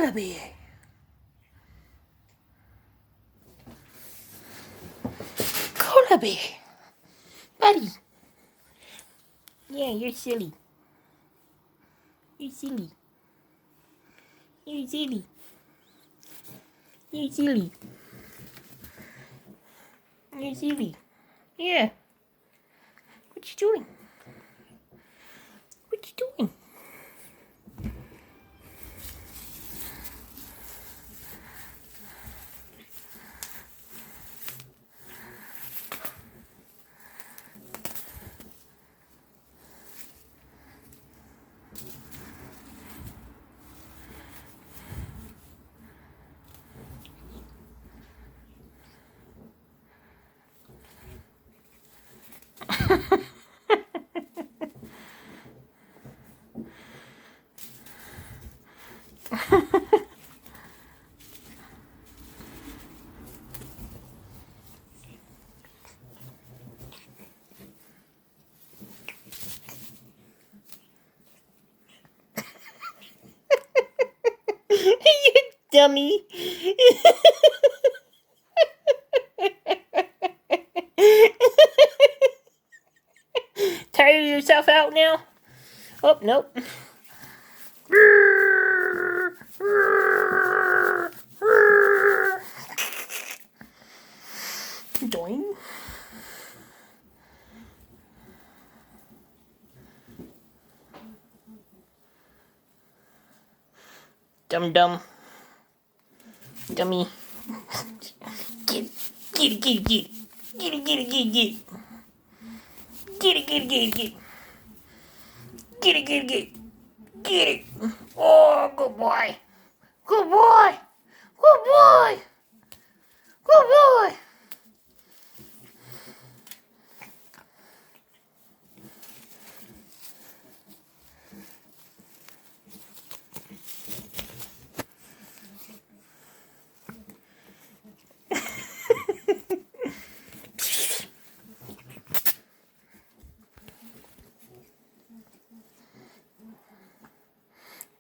Koala bear. Koala bear. Buddy. Yeah, you're silly. You're silly. You're silly. You're silly. You're silly. Yeah. What you doing? What you doing? You dummy. Tired of yourself out now? Oh, nope. Doing. Dum. Dummy. Get it. Get it. Get it. Get it. Get it. Get it. Get it. Get it. Get it. Get it. Get it. Get it. Get it. Get it. Get it. Oh, good boy. Good boy. Good boy. Good boy.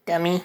Dummy.